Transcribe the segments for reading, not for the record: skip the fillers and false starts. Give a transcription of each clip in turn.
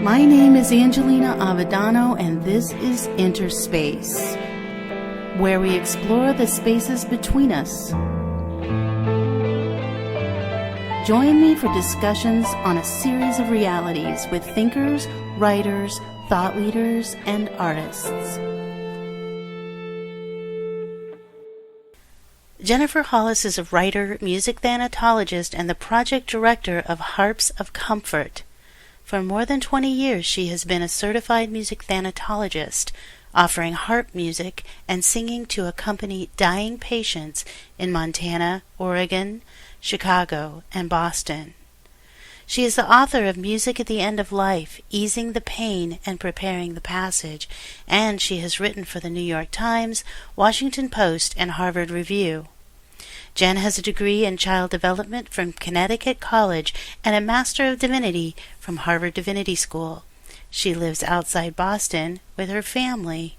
My name is Angelina Avedano, and this is InterSpace, where we explore the spaces between us. Join me for discussions on a series of realities with thinkers, writers, thought leaders, and artists. Jennifer Hollis is a writer, music thanatologist, and the project director of Harps of Comfort. For more than 20 years, she has been a certified music thanatologist, offering harp music and singing to accompany dying patients in Montana, Oregon, Chicago, and Boston. She is the author of Music at the End of Life, Easing the Pain and Preparing the Passage, and she has written for the New York Times, Washington Post, and Harvard Review. Jen has a degree in child development from Connecticut College and a Master of Divinity from Harvard Divinity School. She lives outside Boston with her family.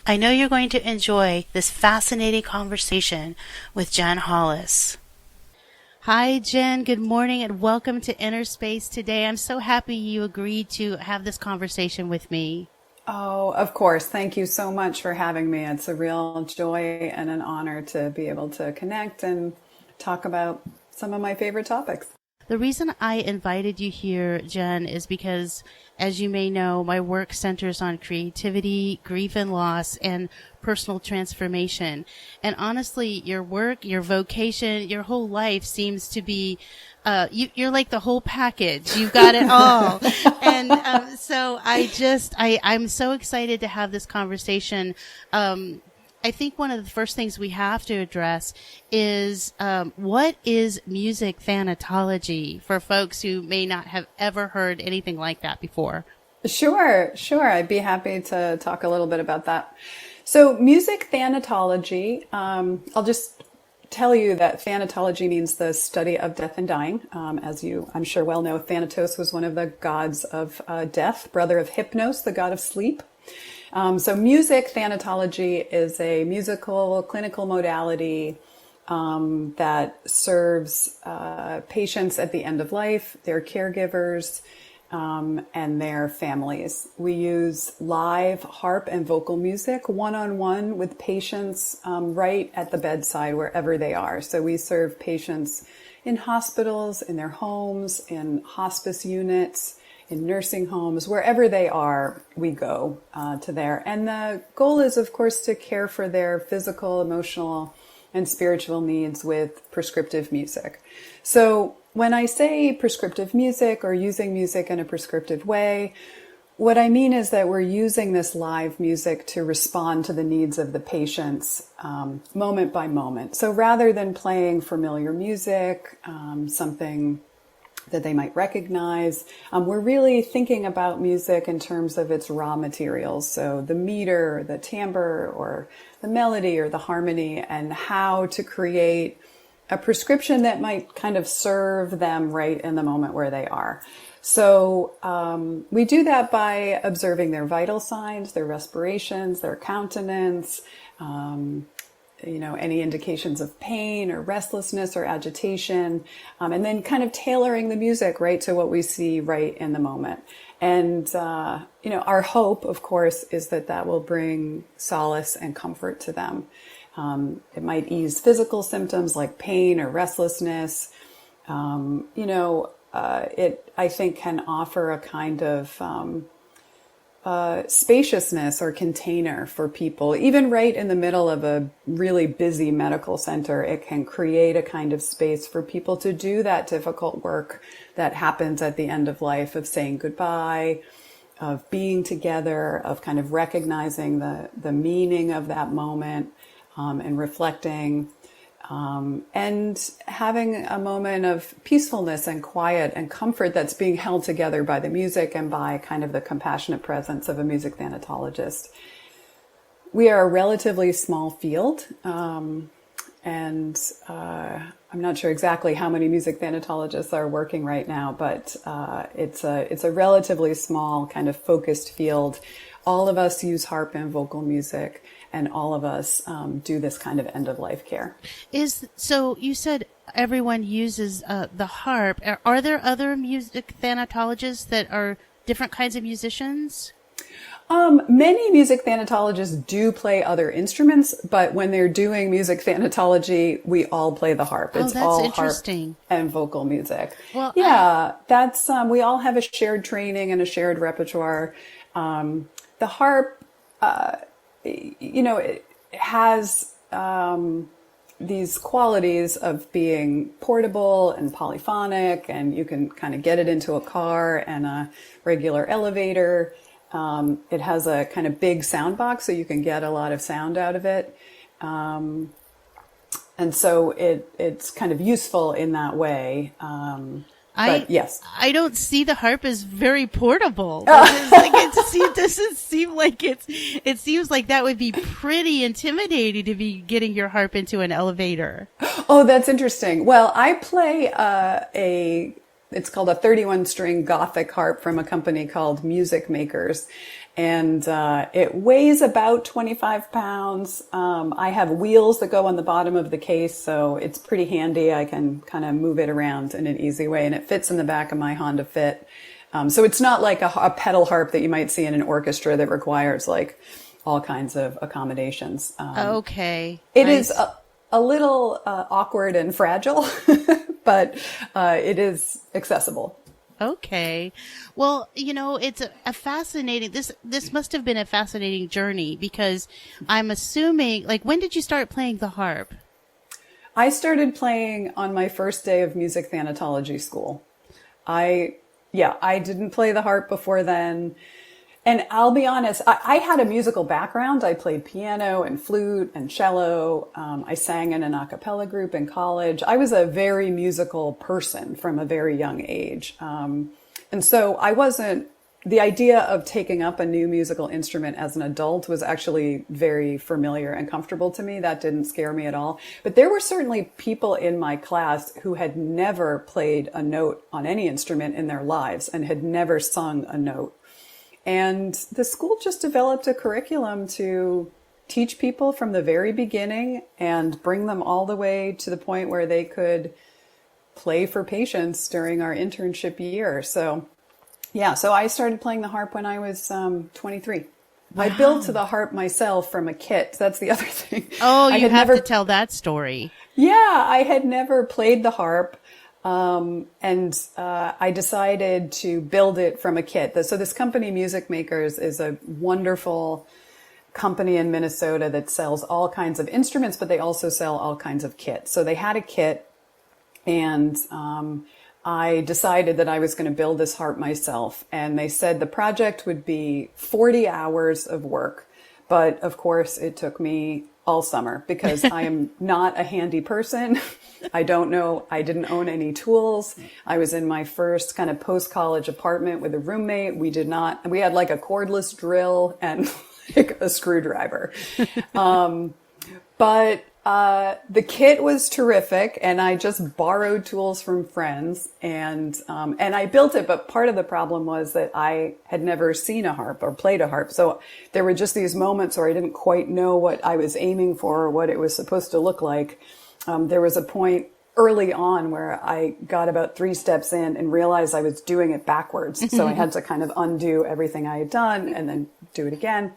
I know you're going to enjoy this fascinating conversation with Jen Hollis. Hi, Jen. Good morning and welcome to InterSpace today. I'm so happy you agreed to have this conversation with me. Oh, of course. Thank you so much for having me. It's a real joy and an honor to be able to connect and talk about some of my favorite topics. The reason I invited you here, Jen, is because, as you may know, my work centers on creativity, grief and loss, and personal transformation. And honestly, your work, your vocation, your whole life seems to be you're like the whole package. You've got it all. And so I'm so excited to have this conversation. I think one of the first things we have to address is what is music thanatology for folks who may not have ever heard anything like that before? Sure. I'd be happy to talk a little bit about that. So music thanatology, I'll just tell you that thanatology means the study of death and dying. As you, I'm sure well know, Thanatos was one of the gods of death, brother of Hypnos, the god of sleep. So music thanatology is a musical clinical modality that serves patients at the end of life, their caregivers, and their families. We use live harp and vocal music one-on-one with patients right at the bedside wherever they are. So we serve patients in hospitals, in their homes, in hospice units, in nursing homes, wherever they are, we go to there. And the goal is, of course, to care for their physical, emotional, and spiritual needs with prescriptive music. So when I say prescriptive music or using music in a prescriptive way, what I mean is that we're using this live music to respond to the needs of the patients moment by moment. So rather than playing familiar music, something that they might recognize, we're really thinking about music in terms of its raw materials. So the meter, the timbre, or the melody or the harmony, and how to create a prescription that might kind of serve them right in the moment where they are. So we do that by observing their vital signs, their respirations, their countenance, any indications of pain or restlessness or agitation, and then kind of tailoring the music right to what we see right in the moment. And, our hope, of course, is that will bring solace and comfort to them. It might ease physical symptoms like pain or restlessness. It, I think, can offer a kind of spaciousness or container for people. Even right in the middle of a really busy medical center, it can create a kind of space for people to do that difficult work that happens at the end of life, of saying goodbye, of being together, of kind of recognizing the meaning of that moment, and reflecting, and having a moment of peacefulness and quiet and comfort that's being held together by the music and by kind of the compassionate presence of a music thanatologist. We are a relatively small field, and I'm not sure exactly how many music thanatologists are working right now, but it's a relatively small kind of focused field. All of us use harp and vocal music, and all of us do this kind of end-of-life care. So you said everyone uses the harp. Are there other music thanatologists that are different kinds of musicians? Many music thanatologists do play other instruments, but when they're doing music thanatology, we all play the harp. Oh, It's that's all interesting. harp and vocal music. Well, Yeah, that's we all have a shared training and a shared repertoire. The harp, it has these qualities of being portable and polyphonic, and you can kind of get it into a car and a regular elevator. It has a kind of big sound box, so you can get a lot of sound out of it. And so it's kind of useful in that way. But yes. I don't see the harp as very portable. It doesn't seem like it seems like that would be pretty intimidating to be getting your harp into an elevator. Oh, that's interesting. Well, I play it's called a 31-string Gothic harp from a company called Music Makers. And it weighs about 25 pounds. I have wheels that go on the bottom of the case, so it's pretty handy. I can kind of move it around in an easy way, and it fits in the back of my Honda Fit. So it's not like a pedal harp that you might see in an orchestra that requires like all kinds of accommodations. Okay. It is a little awkward and fragile, but it is accessible. Okay. Well, it's a fascinating, this must have been a fascinating journey, because I'm assuming, like, when did you start playing the harp? I started playing on my first day of music thanatology school. I didn't play the harp before then. And I'll be honest, I had a musical background. I played piano and flute and cello. I sang in an a cappella group in college. I was a very musical person from a very young age. And so the idea of taking up a new musical instrument as an adult was actually very familiar and comfortable to me. That didn't scare me at all. But there were certainly people in my class who had never played a note on any instrument in their lives and had never sung a note. And the school just developed a curriculum to teach people from the very beginning and bring them all the way to the point where they could play for patients during our internship year. So I started playing the harp when I was 23. Wow. I built the harp myself from a kit. That's the other thing. Oh, you have to tell that story. Yeah, I had never played the harp. I decided to build it from a kit. So this company, Music Makers, is a wonderful company in Minnesota that sells all kinds of instruments, but they also sell all kinds of kits. So they had a kit, and I decided that I was going to build this harp myself. And they said the project would be 40 hours of work. But of course, it took me all summer because I am not a handy person. I didn't own any tools. I was in my first kind of post-college apartment with a roommate. We had like a cordless drill and like a screwdriver. But the kit was terrific, and I just borrowed tools from friends, and I built it. But part of the problem was that I had never seen a harp or played a harp, so there were just these moments where I didn't quite know what I was aiming for or what it was supposed to look like. There was a point early on where I got about 3 steps in and realized I was doing it backwards, so I had to kind of undo everything I had done and then do it again.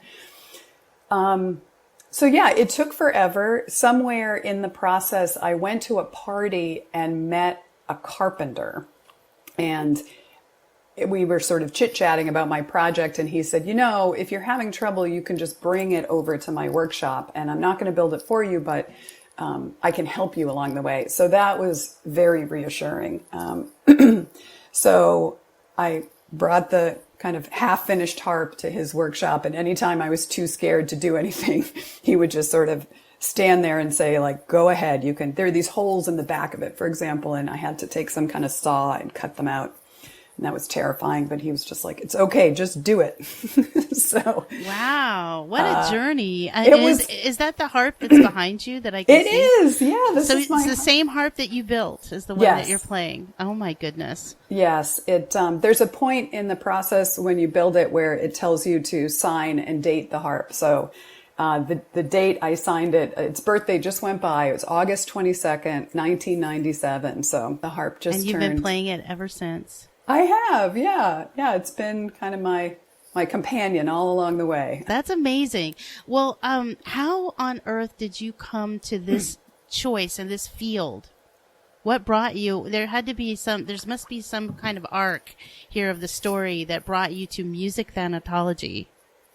So yeah, it took forever. Somewhere in the process, I went to a party and met a carpenter, and we were sort of chit-chatting about my project, and he said, if you're having trouble, you can just bring it over to my workshop, and I'm not going to build it for you, but I can help you along the way. So that was very reassuring. So I brought the kind of half-finished harp to his workshop, and anytime I was too scared to do anything, he would just sort of stand there and say, like, go ahead, there are these holes in the back of it, for example, and I had to take some kind of saw and cut them out. And that was terrifying, but he was just like, it's okay, just do it. So wow, what a journey. Is that the harp that's behind you that I can see? It is, yeah. It's the same harp that you built is the one that you're playing. Oh my goodness. Yes, there's a point in the process when you build it where it tells you to sign and date the harp. So the date I signed it, its birthday just went by. It was August 22nd, 1997. So the harp just turned. And you've been playing it ever since. I have, yeah. Yeah, it's been kind of my companion all along the way. That's amazing. Well, how on earth did you come to this choice and this field? What brought you? There must be some kind of arc here of the story that brought you to music thanatology.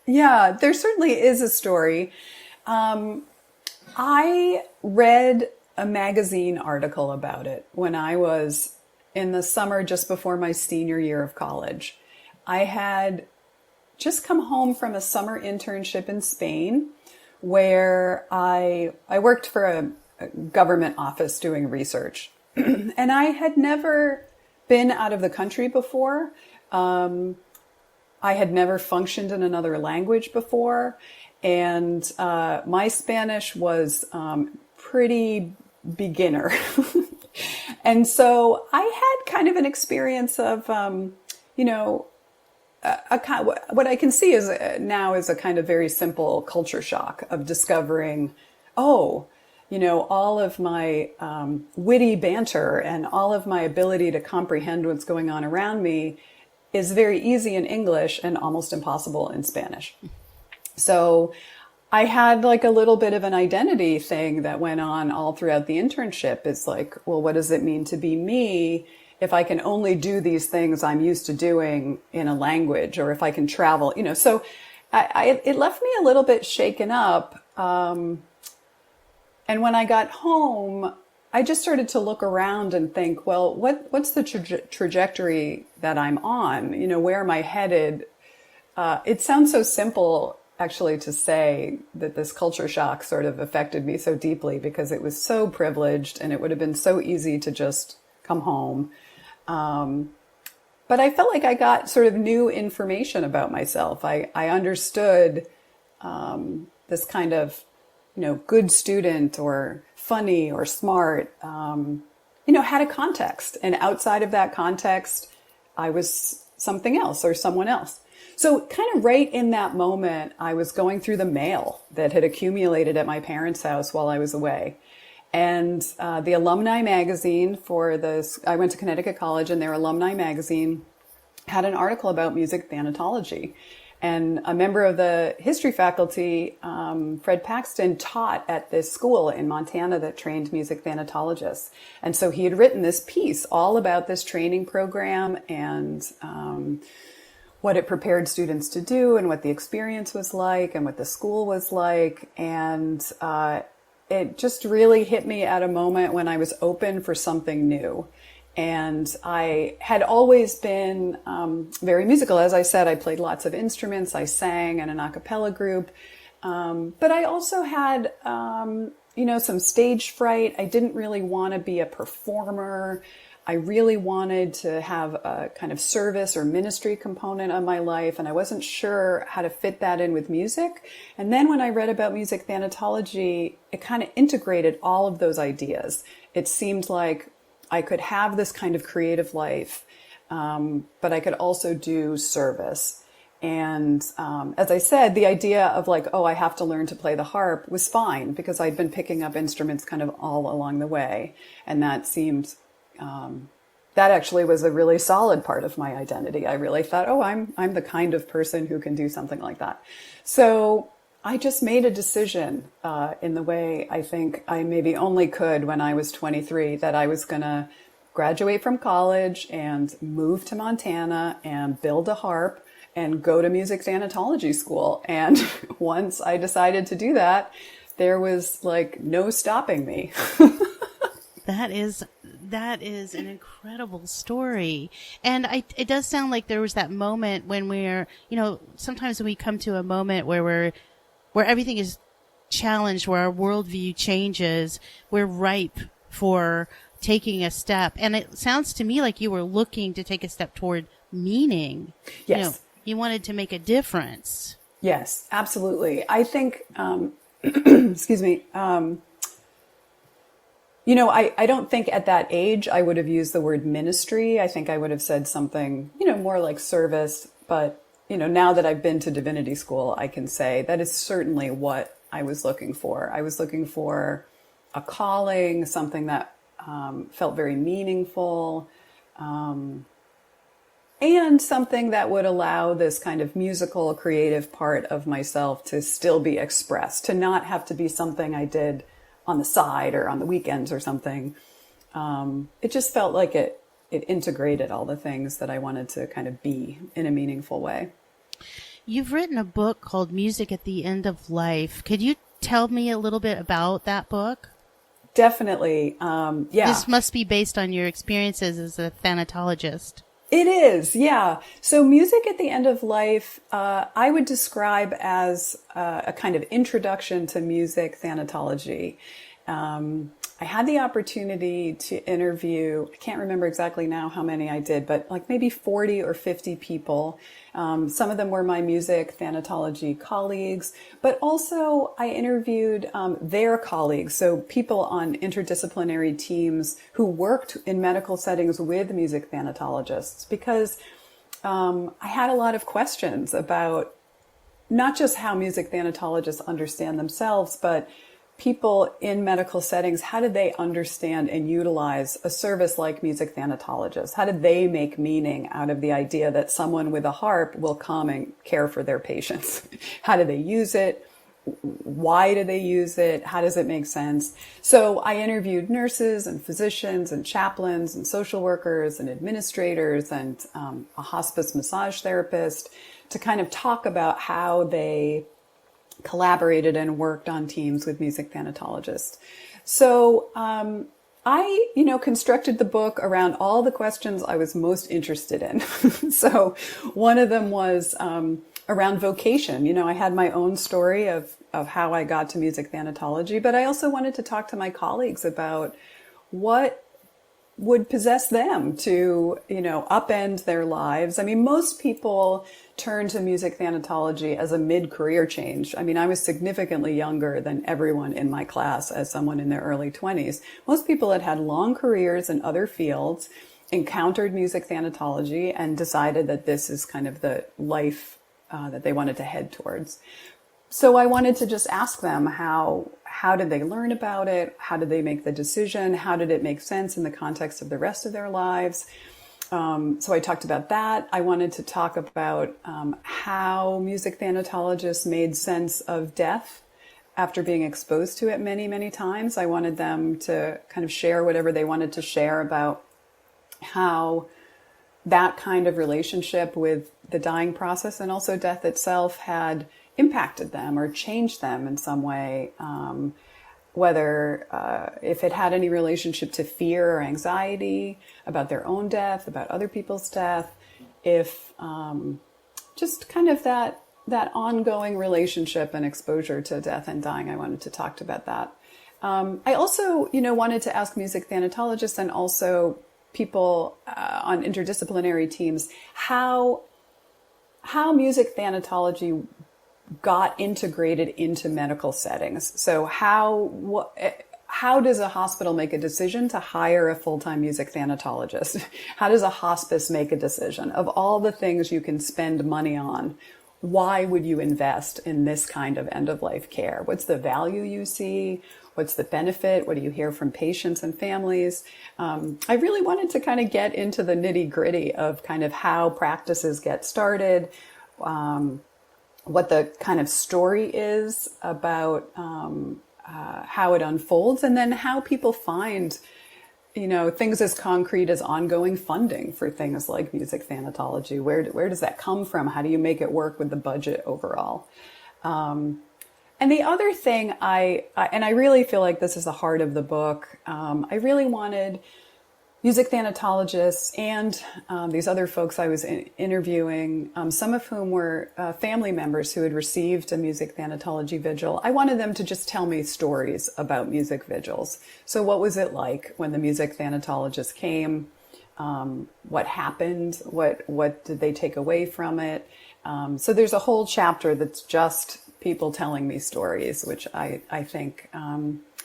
Yeah, there certainly is a story. I read a magazine article about it when I was in the summer just before my senior year of college. I had just come home from a summer internship in Spain where I worked for a government office doing research. And I had never been out of the country before. I had never functioned in another language before. And my Spanish was pretty beginner. And so I had kind of an experience of, you know, what I can see is now is a kind of very simple culture shock of discovering, oh, you know, all of my witty banter and all of my ability to comprehend what's going on around me is very easy in English and almost impossible in Spanish. So I had like a little bit of an identity thing that went on all throughout the internship. It's like, well, what does it mean to be me if I can only do these things I'm used to doing in a language, or if I can travel, you know? So it left me a little bit shaken up. And when I got home, I just started to look around and think, well, what's the trajectory that I'm on? You know, where am I headed? It sounds so simple, actually, to say that this culture shock sort of affected me so deeply because it was so privileged and it would have been so easy to just come home. But I felt like I got sort of new information about myself. I understood this kind of, you know, good student or funny or smart, you know, had a context. And outside of that context, I was something else or someone else. So kind of right in that moment, I was going through the mail that had accumulated at my parents' house while I was away. And the alumni magazine for this, I went to Connecticut College, and their alumni magazine had an article about music thanatology. And a member of the history faculty, Fred Paxton, taught at this school in Montana that trained music thanatologists. And so he had written this piece all about this training program and what it prepared students to do and what the experience was like and what the school was like. And it just really hit me at a moment when I was open for something new. And I had always been very musical. As I said, I played lots of instruments. I sang in an a cappella group. But I also had, you know, some stage fright. I didn't really want to be a performer. I really wanted to have a kind of service or ministry component of my life, and I wasn't sure how to fit that in with music. And then when I read about music thanatology, it kind of integrated all of those ideas. It seemed like I could have this kind of creative life, but I could also do service. And as I said, the idea of like, oh, I have to learn to play the harp was fine because I'd been picking up instruments kind of all along the way. And that seemed... that actually was a really solid part of my identity. I really thought, oh, I'm the kind of person who can do something like that. So I just made a decision in the way I think I maybe only could when I was 23 that I was going to graduate from college and move to Montana and build a harp and go to music thanatology school. And once I decided to do that, there was like no stopping me. That is an incredible story. And it does sound like there was that moment when we're, you know, sometimes when we come to a moment where everything is challenged, where our worldview changes, we're ripe for taking a step. And it sounds to me like you were looking to take a step toward meaning. Yes. You know, you wanted to make a difference. Yes, absolutely. I think, excuse me, you know, I don't think at that age I would have used the word ministry. I think I would have said something, you know, more like service. But, you know, now that I've been to divinity school, I can say that is certainly what I was looking for. I was looking for a calling, something that felt very meaningful. and something that would allow this kind of musical, creative part of myself to still be expressed, to not have to be something I did on the side or on the weekends or something. It just felt like it integrated all the things that I wanted to kind of be in a meaningful way. You've written a book called Music at the End of Life. Could you tell me a little bit about that book? Definitely. Yeah. This must be based on your experiences as a thanatologist. It is, yeah. So Music at the End of Life, I would describe as a kind of introduction to music thanatology. I had the opportunity to interview, I can't remember exactly now how many I did, but like maybe 40 or 50 people. Some of them were my music thanatology colleagues, but also I interviewed their colleagues, so people on interdisciplinary teams who worked in medical settings with music thanatologists, because I had a lot of questions about not just how music thanatologists understand themselves, but people in medical settings, how did they understand and utilize a service like music thanatologists? How did they make meaning out of the idea that someone with a harp will come and care for their patients? How do they use it? Why do they use it? How does it make sense? So I interviewed nurses and physicians and chaplains and social workers and administrators and a hospice massage therapist to kind of talk about how they collaborated and worked on teams with music thanatologists. So I, constructed the book around all the questions I was most interested in. So one of them was around vocation. I had my own story of how I got to music thanatology, but I also wanted to talk to my colleagues about what would possess them to, upend their lives. I mean, most people turn to music thanatology as a mid-career change. I mean, I was significantly younger than everyone in my class as someone in their early 20s. Most people had long careers in other fields, encountered music thanatology, and decided that this is kind of the life that they wanted to head towards. So I wanted to just ask them how did they learn about it? How did they make the decision? How did it make sense in the context of the rest of their lives? So I talked about that. I wanted to talk about how music thanatologists made sense of death after being exposed to it many, many times. I wanted them to kind of share whatever they wanted to share about how that kind of relationship with the dying process and also death itself had impacted them or changed them in some way, whether if it had any relationship to fear or anxiety about their own death, about other people's death, if just kind of that ongoing relationship and exposure to death and dying. I wanted to talk about that. I also, wanted to ask music thanatologists and also people on interdisciplinary teams how music thanatology got integrated into medical settings. So how does a hospital make a decision to hire a full-time music thanatologist? How does a hospice make a decision? Of all the things you can spend money on, why would you invest in this kind of end-of-life care? What's the value you see? What's the benefit? What do you hear from patients and families? I really wanted to kind of get into the nitty-gritty of kind of how practices get started, what the kind of story is about how it unfolds, and then how people find, things as concrete as ongoing funding for things like music thanatology. Where does that come from? How do you make it work with the budget overall? And the other thing I really feel like this is the heart of the book. I really wanted music thanatologists and these other folks I was interviewing, some of whom were family members who had received a music thanatology vigil. I wanted them to just tell me stories about music vigils. So what was it like when the music thanatologist came? What happened? What did they take away from it? So there's a whole chapter that's just people telling me stories, which I think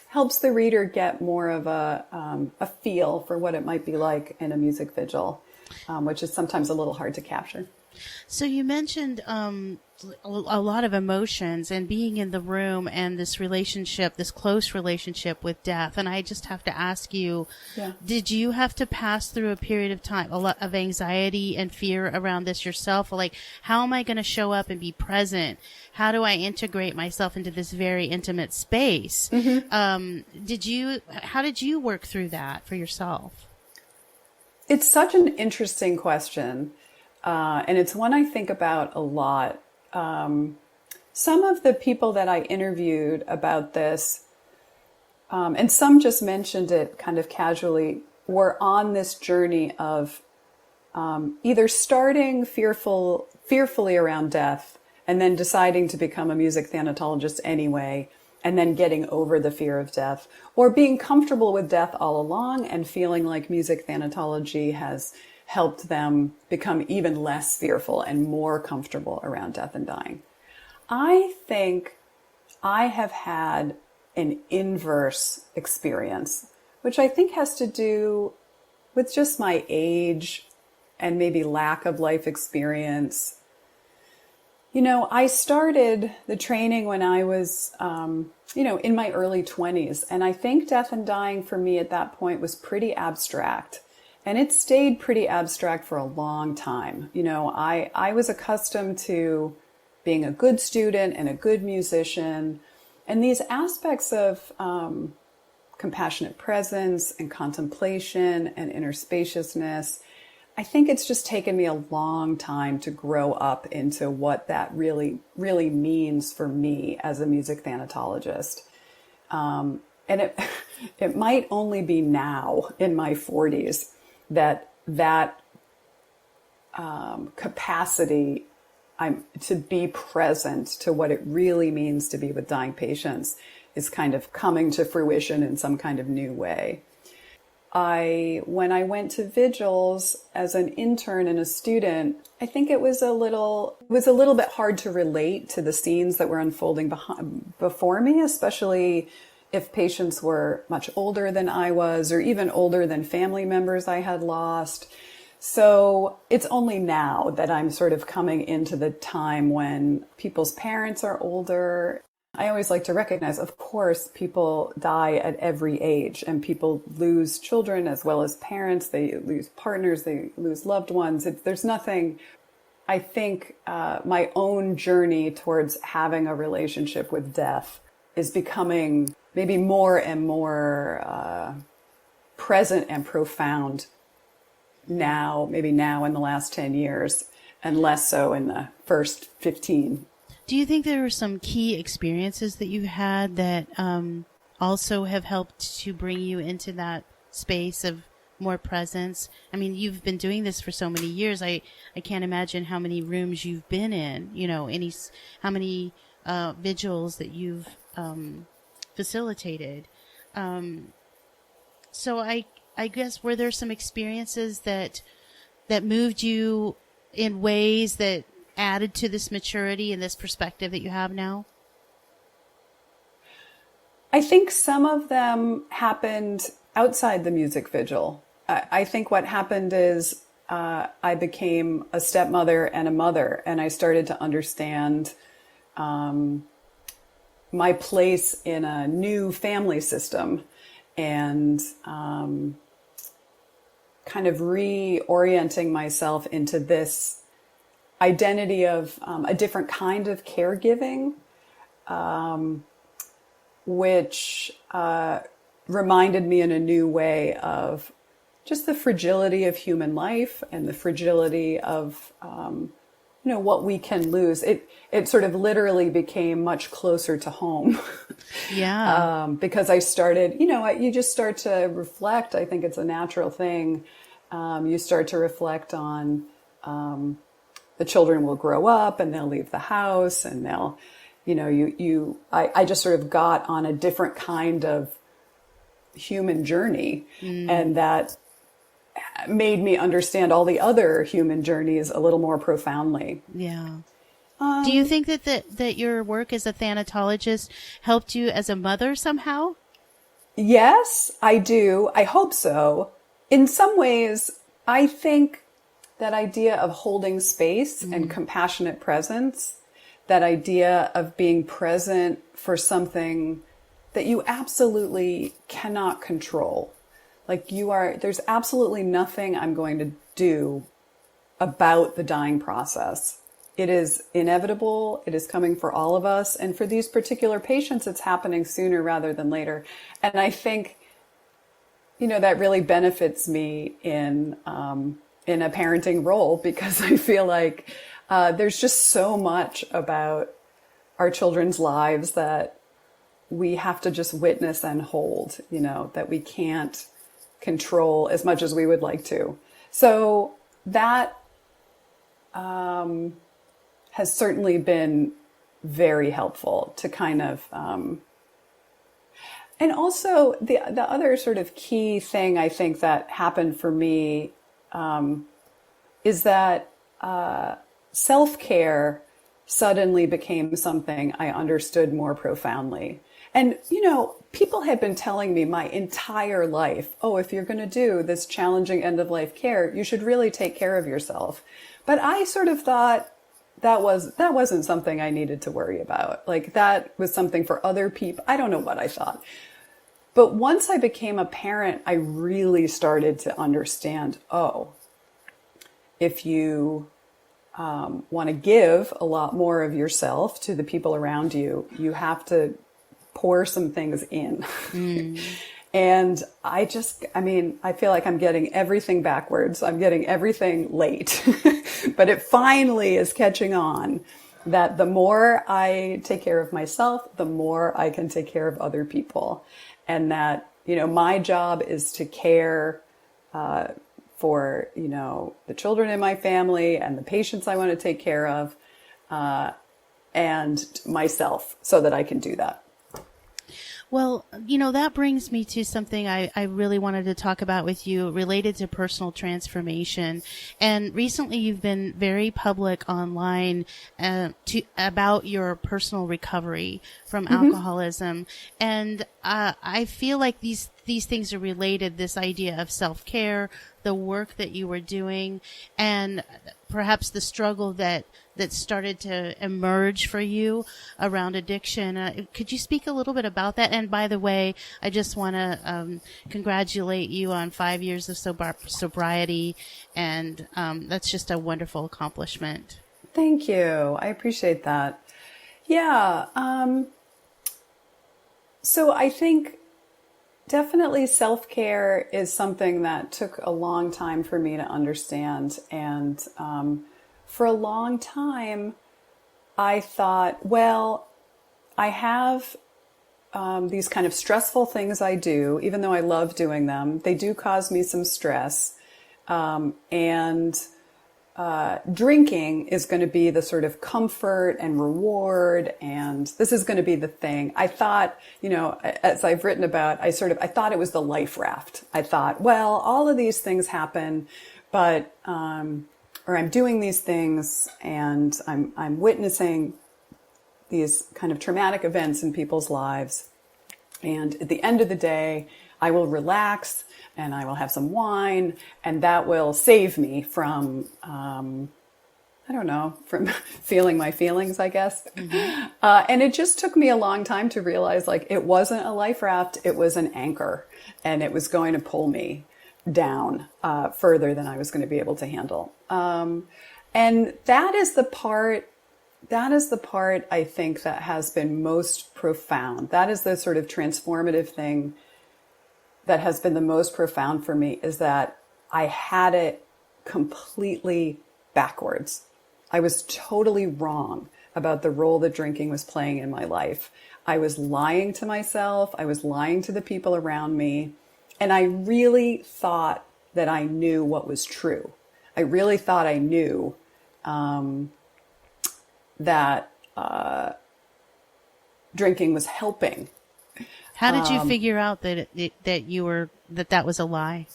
helps the reader get more of a feel for what it might be like in a music vigil. which is sometimes a little hard to capture. So you mentioned a lot of emotions and being in the room and this relationship, this close relationship with death. And I just have to ask you, did you have to pass through a period of time, a lot of anxiety and fear around this yourself? Like, how am I going to show up and be present? How do I integrate myself into this very intimate space? How did you work through that for yourself? It's such an interesting question. And it's one I think about a lot. Some of the people that I interviewed about this, and some just mentioned it kind of casually, were on this journey of either starting fearfully around death and then deciding to become a music thanatologist anyway, and then getting over the fear of death, or being comfortable with death all along and feeling like music thanatology has helped them become even less fearful and more comfortable around death and dying. I think I have had an inverse experience, which I think has to do with just my age and maybe lack of life experience. You know, I started the training when I was, in my early 20s. And I think death and dying for me at that point was pretty abstract. And it stayed pretty abstract for a long time. You know, I was accustomed to being a good student and a good musician. And these aspects of compassionate presence and contemplation and inner spaciousness, I think it's just taken me a long time to grow up into what that really, really means for me as a music thanatologist. And it might only be now in my 40s that capacity to be present to what it really means to be with dying patients is kind of coming to fruition in some kind of new way. When I went to vigils as an intern and a student, I think it was a little bit hard to relate to the scenes that were unfolding before me, especially if patients were much older than I was, or even older than family members I had lost. So it's only now that I'm sort of coming into the time when people's parents are older. I always like to recognize, of course, people die at every age, and people lose children as well as parents. They lose partners, they lose loved ones. There's nothing, I think, my own journey towards having a relationship with death is becoming maybe more and more present and profound now in the last 10 years, and less so in the first 15. Do you think there are some key experiences that you've had that also have helped to bring you into that space of more presence? I mean, you've been doing this for so many years. I can't imagine how many rooms you've been in, how many vigils that you've facilitated. So I guess, were there some experiences that moved you in ways that added to this maturity and this perspective that you have now? I think some of them happened outside the music vigil. I think what happened is I became a stepmother and a mother, and I started to understand my place in a new family system, and kind of reorienting myself into this identity of a different kind of caregiving, which reminded me in a new way of just the fragility of human life and the fragility of what we can lose. It sort of literally became much closer to home. Yeah. Because I started, you just start to reflect. I think it's a natural thing. You start to reflect on the children will grow up and they'll leave the house, and they'll, I just sort of got on a different kind of human journey. And that made me understand all the other human journeys a little more profoundly. Yeah. Do you think that your work as a thanatologist helped you as a mother somehow? Yes, I do. I hope so. In some ways, I think that idea of holding space and compassionate presence, that idea of being present for something that you absolutely cannot control. Like there's absolutely nothing I'm going to do about the dying process. It is inevitable. It is coming for all of us. And for these particular patients, it's happening sooner rather than later. And I think, that really benefits me in a parenting role, because I feel like there's just so much about our children's lives that we have to just witness and hold, that we can't control as much as we would like to. So that has certainly been very helpful to kind of, and also the other sort of key thing I think that happened for me is that self-care suddenly became something I understood more profoundly. And, people had been telling me my entire life, oh, if you're going to do this challenging end-of-life care, you should really take care of yourself. But I sort of thought that wasn't something I needed to worry about. Like, that was something for other people. I don't know what I thought. But once I became a parent, I really started to understand, if you want to give a lot more of yourself to the people around you, you have to pour some things in. And I feel like I'm getting everything backwards. I'm getting everything late, but it finally is catching on that the more I take care of myself, the more I can take care of other people. And that, my job is to care, for, the children in my family and the patients I want to take care of, and myself, so that I can do that. Well, that brings me to something I really wanted to talk about with you related to personal transformation. And recently you've been very public online about your personal recovery from alcoholism. And I feel like these things are related, this idea of self-care, the work that you were doing, and perhaps the struggle that started to emerge for you around addiction. Could you speak a little bit about that? And by the way, I just want to congratulate you on 5 years of sobriety, and that's just a wonderful accomplishment. Thank you. I appreciate that. Yeah. So I think definitely self-care is something that took a long time for me to understand. And for a long time, I thought, well, I have these kind of stressful things I do, even though I love doing them. They do cause me some stress. And drinking is going to be the sort of comfort and reward, and this is going to be the thing. I thought, as I've written about, I thought it was the life raft. I thought, well, all of these things happen, but, or I'm doing these things and I'm witnessing these kind of traumatic events in people's lives. And at the end of the day, I will relax and I will have some wine, and that will save me from, from feeling my feelings, I guess. Mm-hmm. And it just took me a long time to realize, like, it wasn't a life raft, it was an anchor, and it was going to pull me down further than I was going to be able to handle. And that is the part I think that has been most profound. That is the sort of transformative thing that has been the most profound for me, is that I had it completely backwards. I was totally wrong about the role that drinking was playing in my life. I was lying to myself. I was lying to the people around me. And I really thought that I knew what was true. I really thought I knew that drinking was helping. How did you figure out that that was a lie?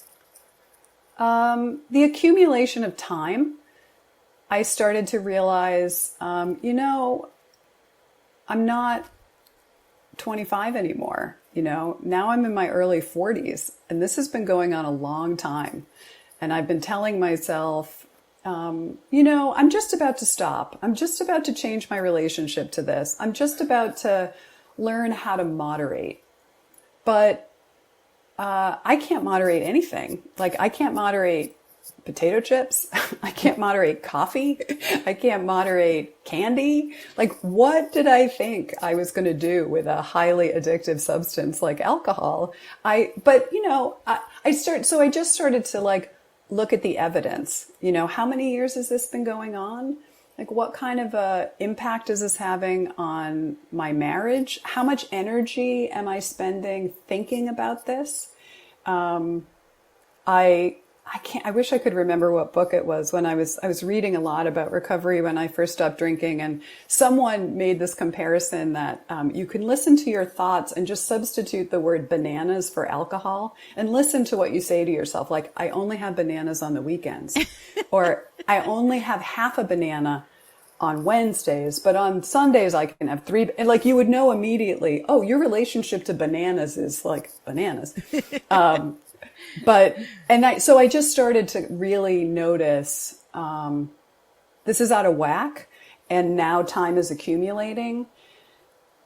The accumulation of time. I started to realize, I'm not 25 anymore. Now I'm in my early 40s, and this has been going on a long time. And I've been telling myself, I'm just about to stop. I'm just about to change my relationship to this. I'm just about to learn how to moderate. But I can't moderate anything. Like, I can't moderate potato chips. I can't moderate coffee. I can't moderate candy. Like, what did I think I was going to do with a highly addictive substance like alcohol? So I just started to like look at the evidence. How many years has this been going on? Like, what kind of a impact is this having on my marriage? How much energy am I spending thinking about this? I wish I could remember what book it was. When I was reading a lot about recovery when I first stopped drinking, and someone made this comparison that you can listen to your thoughts and just substitute the word bananas for alcohol and listen to what you say to yourself. Like, I only have bananas on the weekends, or I only have half a banana on Wednesdays, but on Sundays I can have three. And like, you would know immediately, oh, your relationship to bananas is like bananas. So I just started to really notice, this is out of whack, and now time is accumulating,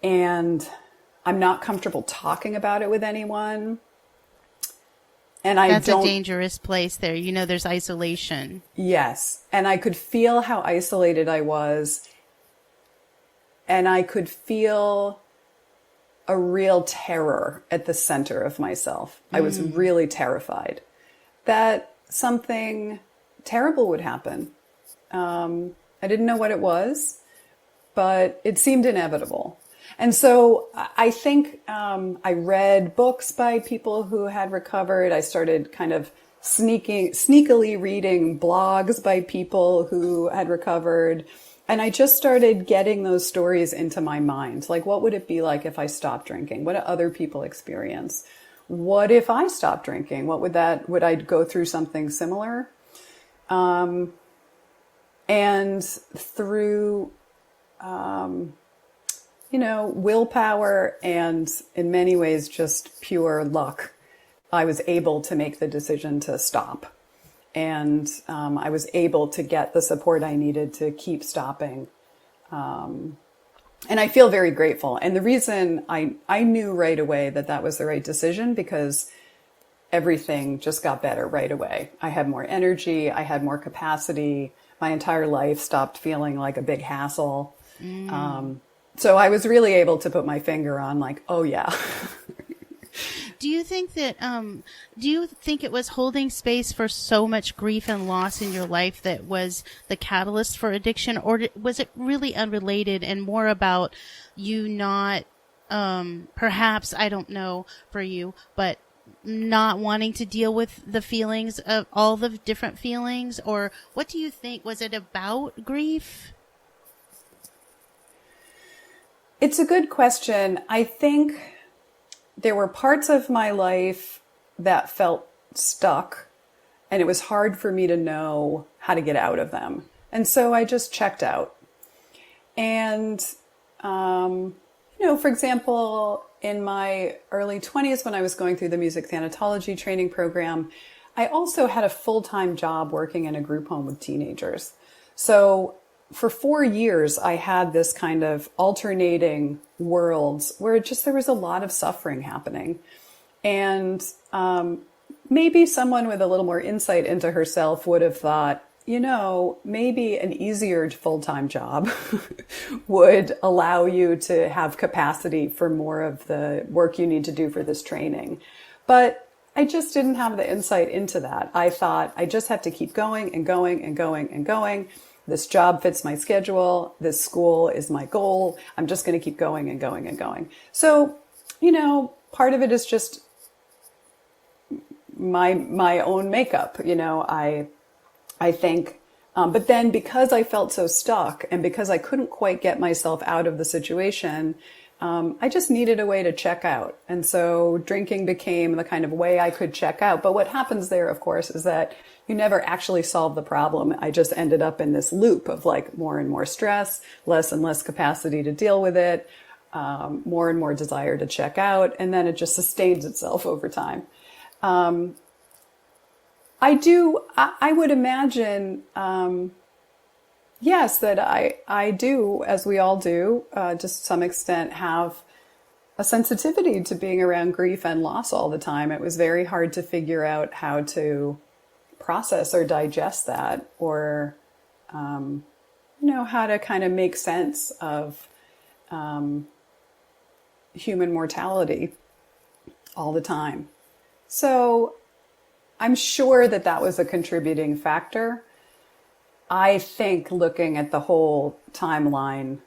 and I'm not comfortable talking about it with anyone. And That's a dangerous place there. There's isolation. Yes. And I could feel how isolated I was. And I could feel a real terror at the center of myself. I was really terrified that something terrible would happen. I didn't know what it was, but it seemed inevitable. And so I think I read books by people who had recovered. I started kind of sneakily reading blogs by people who had recovered. And I just started getting those stories into my mind. Like, what would it be like if I stopped drinking? What do other people experience? What if I stopped drinking? Would I go through something similar? And through, willpower and in many ways just pure luck, I was able to make the decision to stop. And I was able to get the support I needed to keep stopping. And I feel very grateful. And the reason I knew right away that was the right decision, because everything just got better right away. I had more energy. I had more capacity. My entire life stopped feeling like a big hassle. So I was really able to put my finger on like, oh yeah. Do you think it was holding space for so much grief and loss in your life that was the catalyst for addiction, or was it really unrelated and more about you not, perhaps, I don't know for you, but not wanting to deal with the feelings of all the different feelings? Or what do you think? Was it about grief? It's a good question. I think there were parts of my life that felt stuck, and it was hard for me to know how to get out of them. And so I just checked out. And, for example, in my early 20s, when I was going through the music thanatology training program, I also had a full-time job working in a group home with teenagers. So for 4 years, I had this kind of alternating worlds where there was a lot of suffering happening. And maybe someone with a little more insight into herself would have thought, maybe an easier full-time job would allow you to have capacity for more of the work you need to do for this training. But I just didn't have the insight into that. I thought I just have to keep going and going and going and going. This job fits my schedule. This school is my goal. I'm just going to keep going and going and going. So, part of it is just my own makeup. I think, but then because I felt so stuck and because I couldn't quite get myself out of the situation, I just needed a way to check out. And so drinking became the kind of way I could check out. But what happens there, of course, is that you never actually solve the problem. I just ended up in this loop of like more and more stress, less and less capacity to deal with it, more and more desire to check out. And then it just sustains itself over time. I do. I would imagine, yes, that I do, as we all do, just to some extent, have a sensitivity to being around grief and loss all the time. It was very hard to figure out how to process or digest that, or how to kind of make sense of human mortality all the time. So I'm sure that that was a contributing factor. I think looking at the whole timeline,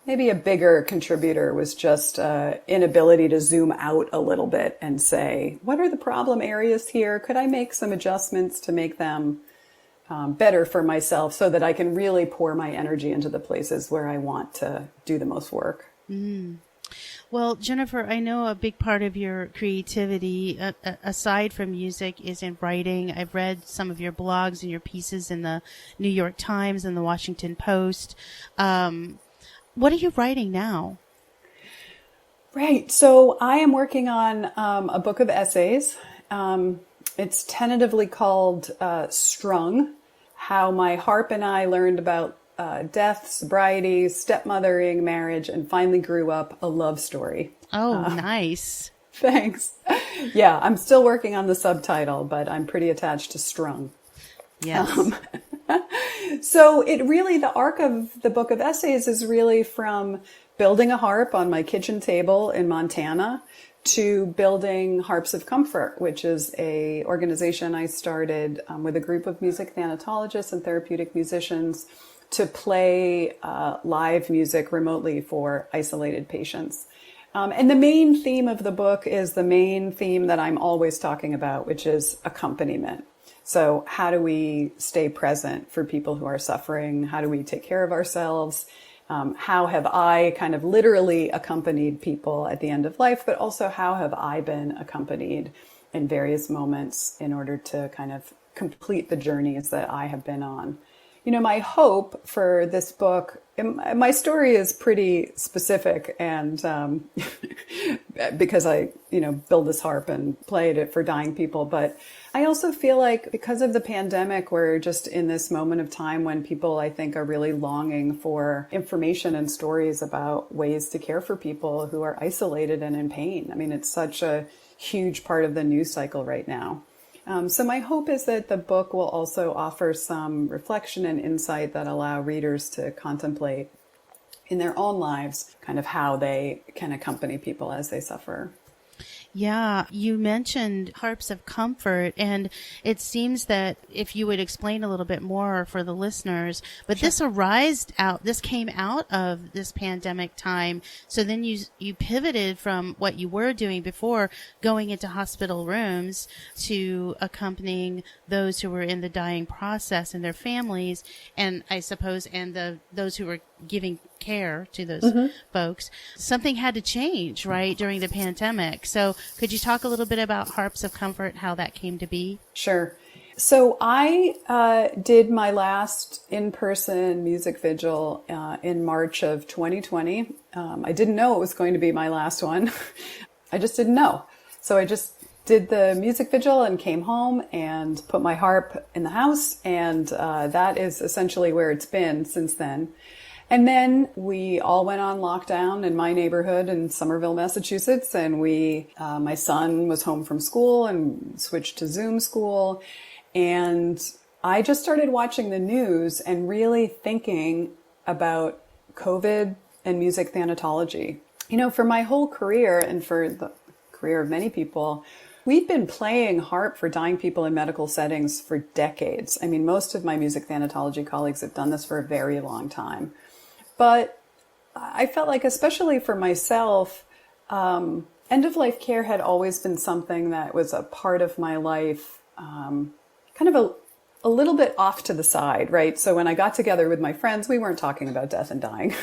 maybe a bigger contributor was just inability to zoom out a little bit and say, what are the problem areas here? Could I make some adjustments to make them better for myself so that I can really pour my energy into the places where I want to do the most work? Mm. Well, Jennifer, I know a big part of your creativity, aside from music, is in writing. I've read some of your blogs and your pieces in the New York Times and the Washington Post. What are you writing now? Right. So I am working on a book of essays. It's tentatively called Strung, How My Harp and I Learned About Death, Sobriety, Stepmothering, Marriage, and Finally Grew Up, a Love Story. Oh, nice. Thanks. Yeah, I'm still working on the subtitle, but I'm pretty attached to Strung. Yes. So the arc of the book of essays is really from building a harp on my kitchen table in Montana to building Harps of Comfort, which is a organization I started with a group of music thanatologists and therapeutic musicians to play live music remotely for isolated patients. And the main theme of the book is the main theme that I'm always talking about, which is accompaniment. So how do we stay present for people who are suffering? How do we take care of ourselves? How have I kind of literally accompanied people at the end of life, but also how have I been accompanied in various moments in order to kind of complete the journeys that I have been on? My hope for this book, my story is pretty specific, and because I, build this harp and played it for dying people. But I also feel like because of the pandemic, we're just in this moment of time when people, I think, are really longing for information and stories about ways to care for people who are isolated and in pain. I mean, it's such a huge part of the news cycle right now. So my hope is that the book will also offer some reflection and insight that allow readers to contemplate in their own lives kind of how they can accompany people as they suffer. Yeah, you mentioned Harps of Comfort, and it seems that if you would explain a little bit more for the listeners, but sure. This came out of this pandemic time. So then you pivoted from what you were doing before, going into hospital rooms, to accompanying those who were in the dying process and their families, and I suppose, and those who were giving care to those folks. Something had to change, right, during the pandemic. So could you talk a little bit about Harps of Comfort, how that came to be? Sure. So I did my last in-person music vigil in March of 2020. I didn't know it was going to be my last one. I just didn't know. So I just did the music vigil and came home and put my harp in the house. And that is essentially where it's been since then. And then we all went on lockdown in my neighborhood in Somerville, Massachusetts. And my son was home from school and switched to Zoom school. And I just started watching the news and really thinking about COVID and music thanatology. For my whole career and for the career of many people, we've been playing harp for dying people in medical settings for decades. I mean, most of my music thanatology colleagues have done this for a very long time. But I felt like, especially for myself, end-of-life care had always been something that was a part of my life, kind of a little bit off to the side, right? So when I got together with my friends, we weren't talking about death and dying.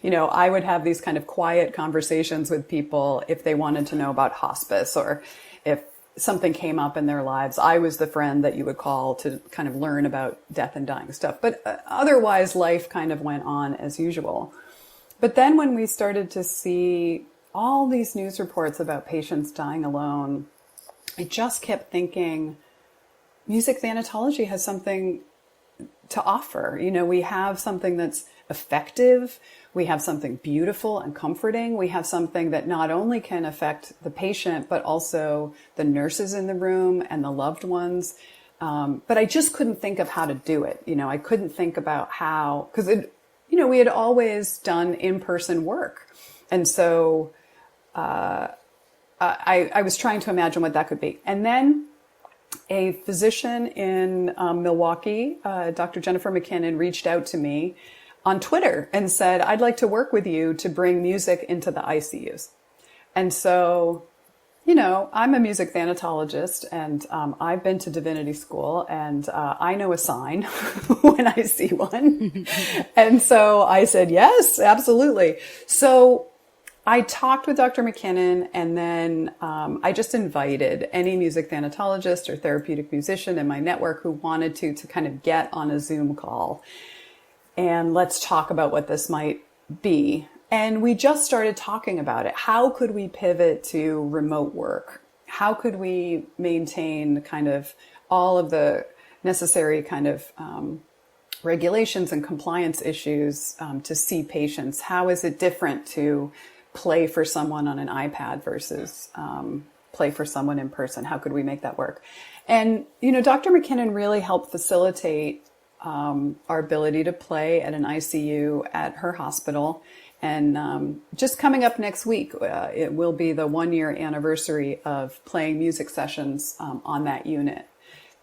I would have these kind of quiet conversations with people if they wanted to know about hospice, or if something came up in their lives. I was the friend that you would call to kind of learn about death and dying stuff. But otherwise, life kind of went on as usual. But then when we started to see all these news reports about patients dying alone, I just kept thinking, music thanatology has something to offer. We have something that's effective. We have something beautiful and comforting. We have something that not only can affect the patient, but also the nurses in the room and the loved ones. But I just couldn't think of how to do it. I couldn't think about how, because we had always done in-person work. And so I was trying to imagine what that could be. And then a physician in Milwaukee, Dr. Jennifer McKinnon, reached out to me on Twitter and said, I'd like to work with you to bring music into the ICUs. And so, I'm a music thanatologist, and I've been to divinity school, and I know a sign when I see one. And so I said, yes, absolutely. So I talked with Dr. McKinnon, and then I just invited any music thanatologist or therapeutic musician in my network who wanted to kind of get on a Zoom call. And let's talk about what this might be. And we just started talking about it. How could we pivot to remote work? How could we maintain kind of all of the necessary kind of regulations and compliance issues to see patients? How is it different to play for someone on an iPad versus play for someone in person? How could we make that work? And, Dr. McKinnon really helped facilitate our ability to play at an ICU at her hospital. And just coming up next week, it will be the 1-year anniversary of playing music sessions on that unit.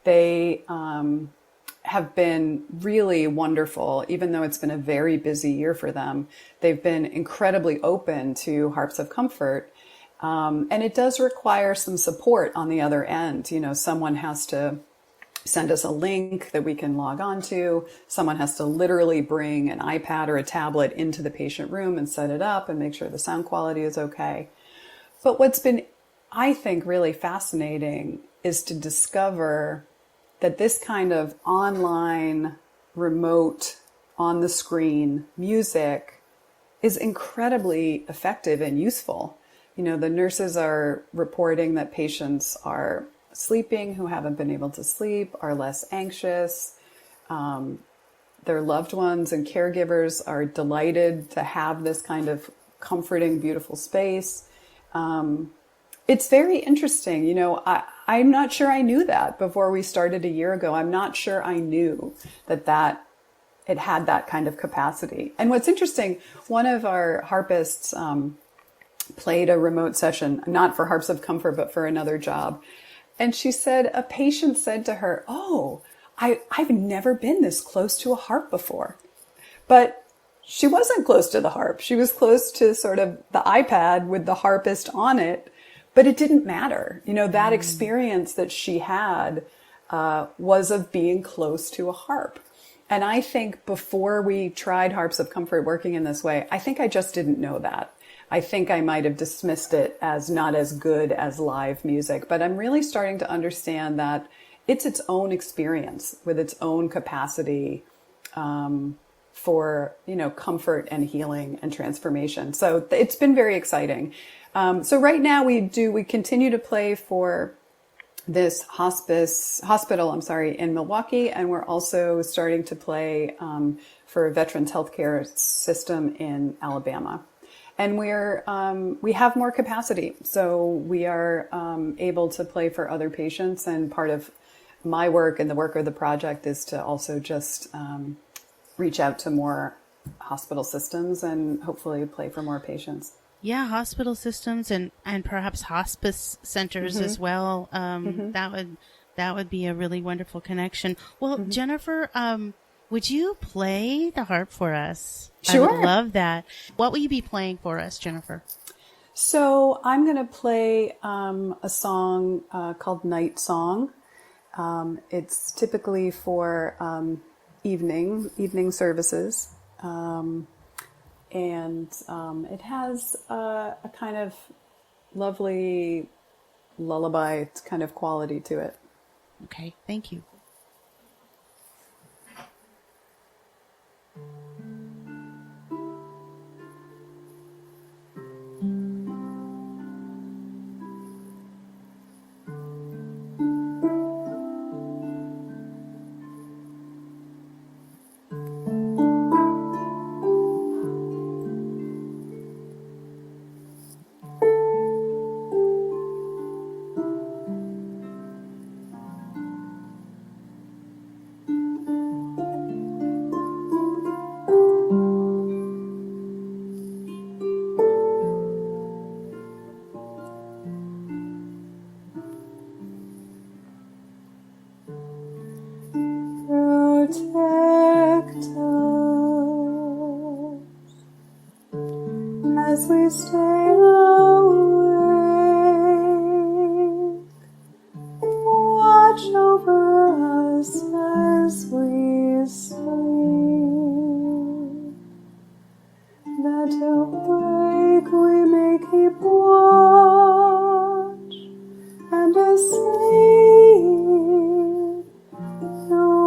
They have been really wonderful, even though it's been a very busy year for them. They've been incredibly open to Harps of Comfort. And it does require some support on the other end. Someone has to send us a link that we can log on to. Someone has to literally bring an iPad or a tablet into the patient room and set it up and make sure the sound quality is okay. But what's been, I think, really fascinating is to discover that this kind of online, remote, on the screen music is incredibly effective and useful. The nurses are reporting that patients are sleeping who haven't been able to sleep, are less anxious. Their loved ones and caregivers are delighted to have this kind of comforting, beautiful space. It's very interesting. I'm not sure I knew that before we started a year ago. I'm not sure I knew that it had that kind of capacity. And what's interesting, one of our harpists played a remote session, not for Harps of Comfort, but for another job. And she said, a patient said to her, oh, I've never been this close to a harp before. But she wasn't close to the harp. She was close to sort of the iPad with the harpist on it, but it didn't matter. That experience that she had was of being close to a harp. And I think before we tried Harps of Comfort working in this way, I think I just didn't know that. I think I might have dismissed it as not as good as live music, but I'm really starting to understand that it's its own experience with its own capacity for, comfort and healing and transformation. So it's been very exciting. So right now we continue to play for this hospital in Milwaukee, and we're also starting to play for a veterans healthcare system in Alabama. And we have more capacity, so we are able to play for other patients. And part of my work and the work of the project is to also just reach out to more hospital systems and hopefully play for more patients. Yeah, hospital systems and perhaps hospice centers as well. That would be a really wonderful connection. Well, Jennifer, would you play the harp for us? Sure. I would love that. What will you be playing for us, Jennifer? So I'm going to play a song called Night Song. It's typically for evening services. And it has a kind of lovely lullaby kind of quality to it. Okay, thank you. as we stay awake. Watch over us as we sleep, that till break we may keep watch and asleep your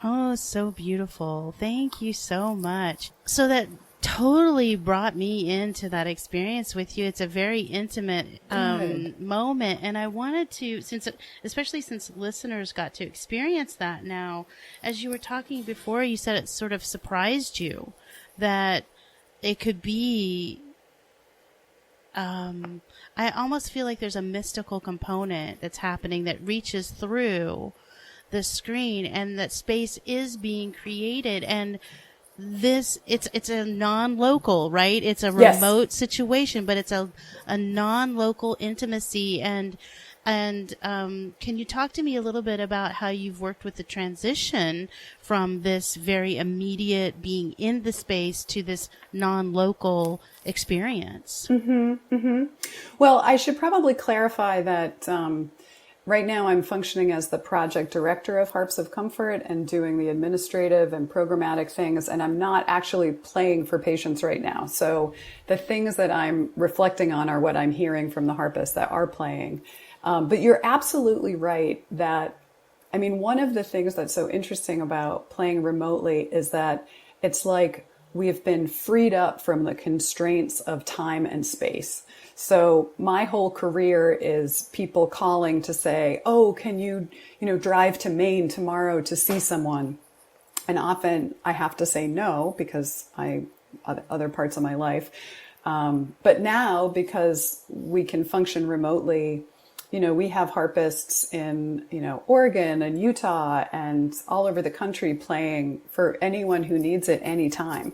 Oh, so beautiful. Thank you so much. So that totally brought me into that experience with you. It's a very intimate moment. And I wanted to, especially since listeners got to experience that now, as you were talking before, you said it sort of surprised you that it could be, I almost feel like there's a mystical component that's happening that reaches through the screen, and that space is being created, and it's a non-local, right? It's a remote situation, but it's a non-local intimacy. And can you talk to me a little bit about how you've worked with the transition from this very immediate being in the space to this non-local experience? Well, I should probably clarify that right now I'm functioning as the project director of Harps of Comfort and doing the administrative and programmatic things, and I'm not actually playing for patients right now. So the things that I'm reflecting on are what I'm hearing from the harpists that are playing. But you're absolutely right that, I mean, one of the things that's so interesting about playing remotely is that it's like we've been freed up from the constraints of time and space. So my whole career is people calling to say, oh, can you drive to Maine tomorrow to see someone? And often I have to say no because other parts of my life. But now, because we can function remotely, we have harpists in, Oregon and Utah and all over the country playing for anyone who needs it anytime.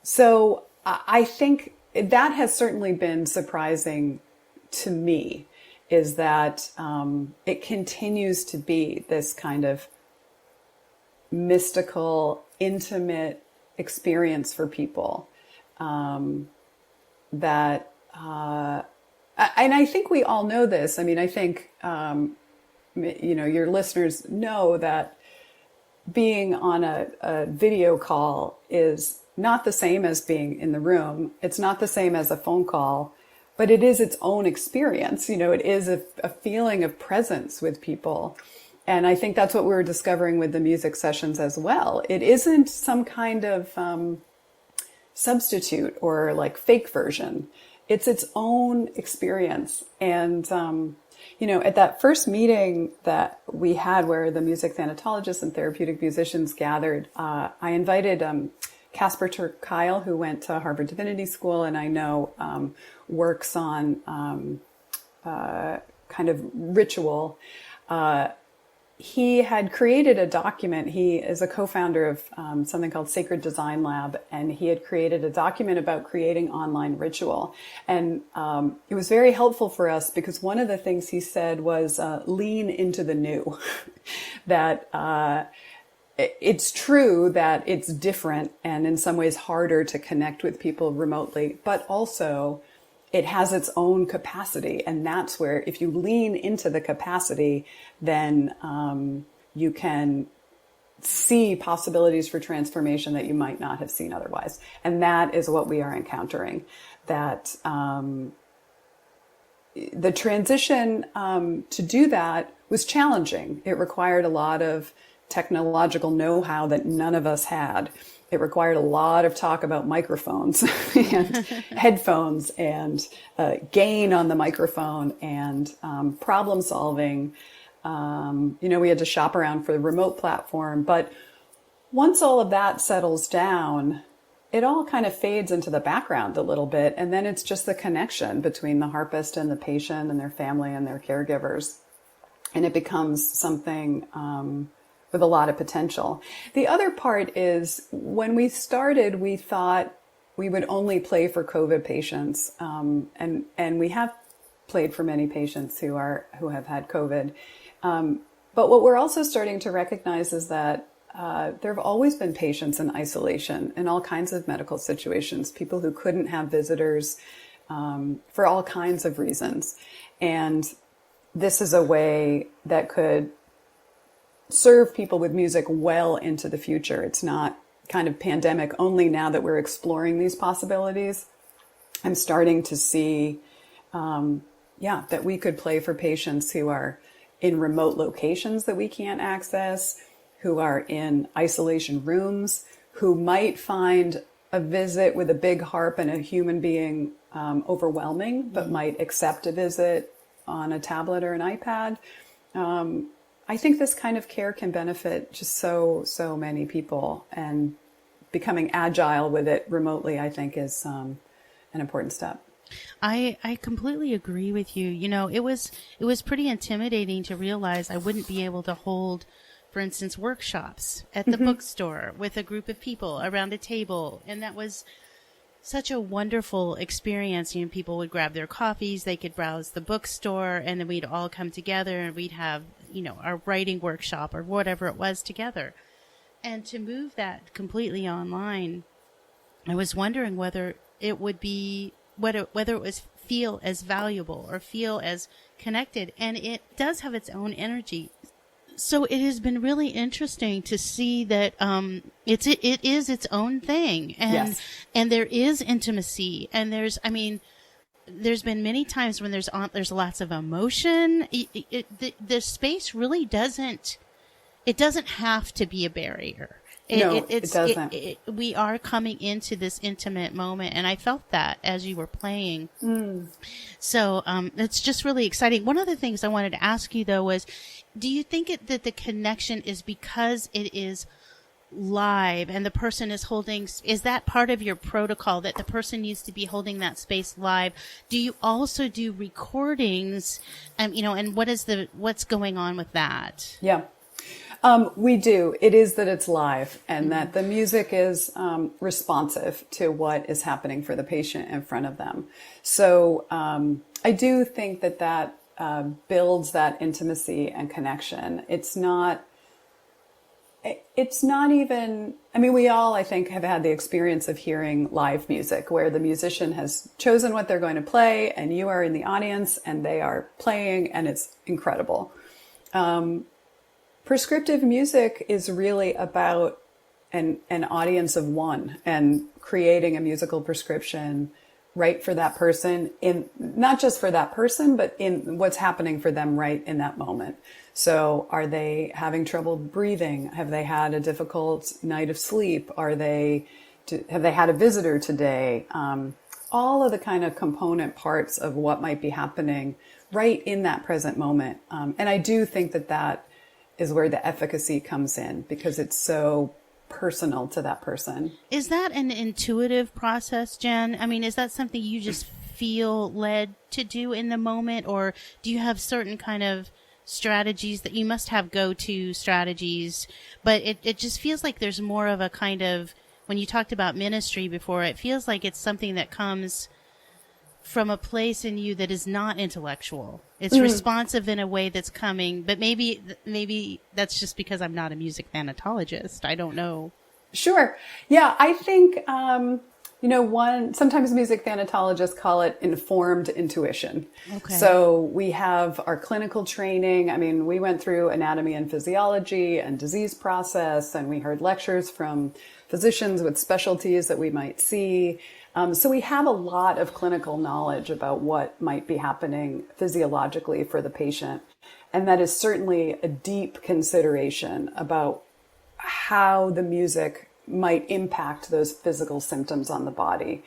So I think that has certainly been surprising to me, is that it continues to be this kind of mystical, intimate experience for people that, and I think we all know this. I mean, I think, your listeners know that being on a video call is not the same as being in the room. It's not the same as a phone call, but it is its own experience. It is a feeling of presence with people. And I think that's what we were discovering with the music sessions as well. It isn't some kind of substitute or like fake version. It's its own experience. And, at that first meeting that we had where the music thanatologists and therapeutic musicians gathered, I invited Casper ter Kuile, who went to Harvard Divinity School and I know works on kind of ritual. He had created a document. He is a co-founder of something called Sacred Design Lab, and he had created a document about creating online ritual. And it was very helpful for us because one of the things he said was lean into the new. That it's true that it's different and in some ways harder to connect with people remotely, but also it has its own capacity. And that's where if you lean into the capacity, then you can see possibilities for transformation that you might not have seen otherwise. And that is what we are encountering. That the transition to do that was challenging. It required a lot of technological know-how that none of us had. It required a lot of talk about microphones and headphones and gain on the microphone and problem solving. We had to shop around for the remote platform. But once all of that settles down, it all kind of fades into the background a little bit. And then it's just the connection between the harpist and the patient and their family and their caregivers. And it becomes something with a lot of potential. The other part is when we started, we thought we would only play for COVID patients. And we have played for many patients who have had COVID. But what we're also starting to recognize is that there have always been patients in isolation in all kinds of medical situations, people who couldn't have visitors for all kinds of reasons. And this is a way that could serve people with music well into the future. It's not kind of pandemic only now that we're exploring these possibilities. I'm starting to see, that we could play for patients who are in remote locations that we can't access, who are in isolation rooms, who might find a visit with a big harp and a human being overwhelming, but might accept a visit on a tablet or an iPad. I think this kind of care can benefit just so many people, and becoming agile with it remotely, I think, is an important step. I completely agree with you. It was pretty intimidating to realize I wouldn't be able to hold, for instance, workshops at the bookstore with a group of people around a table. And that was such a wonderful experience. People would grab their coffees, they could browse the bookstore, and then we'd all come together and we'd have, our writing workshop or whatever it was together. And to move that completely online, I was wondering whether it would be, whether it was feel as valuable or feel as connected. And it does have its own energy. So it has been really interesting to see that it is its own thing, and yes. And there is intimacy, and there's been many times when there's lots of emotion. The space really doesn't have to be a barrier. It doesn't. We are coming into this intimate moment, and I felt that as you were playing. So it's just really exciting. One of the things I wanted to ask you, though, was, do you think that the connection is because it is live and the person is holding, is that part of your protocol, that the person needs to be holding that space live? Do you also do recordings, and what's going on with that? Yeah. We do. It is that it's live and that the music is responsive to what is happening for the patient in front of them. So I do think that builds that intimacy and connection. It's not even, we all, I think, have had the experience of hearing live music where the musician has chosen what they're going to play and you are in the audience and they are playing, and it's incredible. Prescriptive music is really about an audience of one and creating a musical prescription right for that person, in not just for that person, but in what's happening for them right in that moment. So are they having trouble breathing? Have they had a difficult night of sleep? Have they had a visitor today? All of the kind of component parts of what might be happening right in that present moment. And I do think that is where the efficacy comes in, because it's so personal to that person. Is that an intuitive process, Jen? Is that something you just feel led to do in the moment, or do you have certain kind of strategies that you must have go-to strategies? But it just feels like there's more of a kind of, when you talked about ministry before, it feels like it's something that comes from a place in you that is not intellectual. It's responsive in a way that's coming, but maybe that's just because I'm not a music thanatologist. I don't know. Sure. Yeah, I think, Sometimes music thanatologists call it informed intuition. Okay. So we have our clinical training. I mean, we went through anatomy and physiology and disease process, and we heard lectures from physicians with specialties that we might see. So we have a lot of clinical knowledge about what might be happening physiologically for the patient. And that is certainly a deep consideration about how the music might impact those physical symptoms on the body.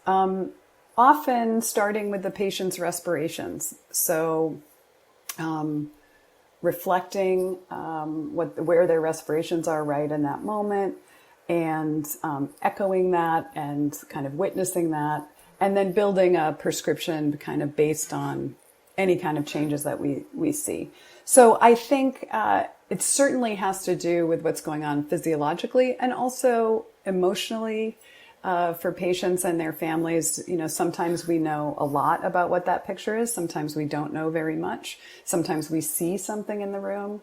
Often starting with the patient's respirations. So reflecting where their respirations are right in that moment, and echoing that and kind of witnessing that, and then building a prescription kind of based on any kind of changes that we see. So I think it certainly has to do with what's going on physiologically and also emotionally for patients and their families. Sometimes we know a lot about what that picture is. Sometimes we don't know very much. Sometimes we see something in the room.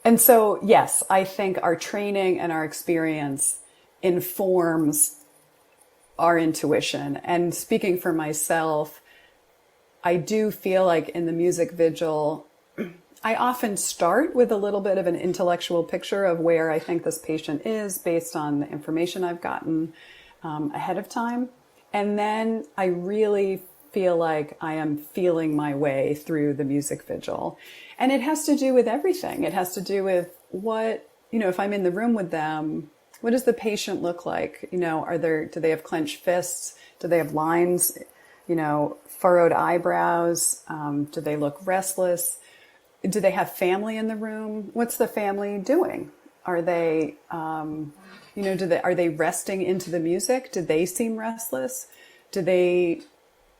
And so, yes, I think our training and our experience informs our intuition. And speaking for myself, I do feel like in the music vigil, I often start with a little bit of an intellectual picture of where I think this patient is based on the information I've gotten ahead of time. And then I really feel like I am feeling my way through the music vigil. And it has to do with everything. It has to do with if I'm in the room with them, what does the patient look like? Do they have clenched fists? Do they have lines, furrowed eyebrows? Do they look restless? Do they have family in the room? What's the family doing? Are they, are they resting into the music? Do they seem restless?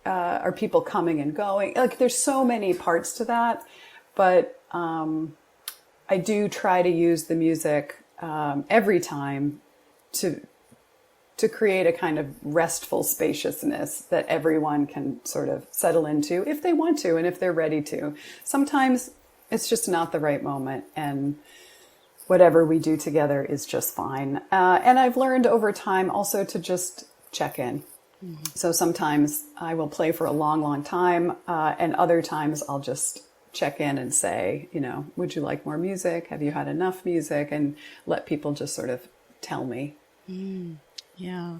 Are people coming and going? Like, there's so many parts to that, but I do try to use the music every time to create a kind of restful spaciousness that everyone can sort of settle into if they want to and if they're ready to. Sometimes it's just not the right moment, and whatever we do together is just fine. And I've learned over time also to just check in. Mm-hmm. So sometimes I will play for a long, long time, and other times I'll just check in and say, would you like more music? Have you had enough music? And let people just sort of tell me. Yeah.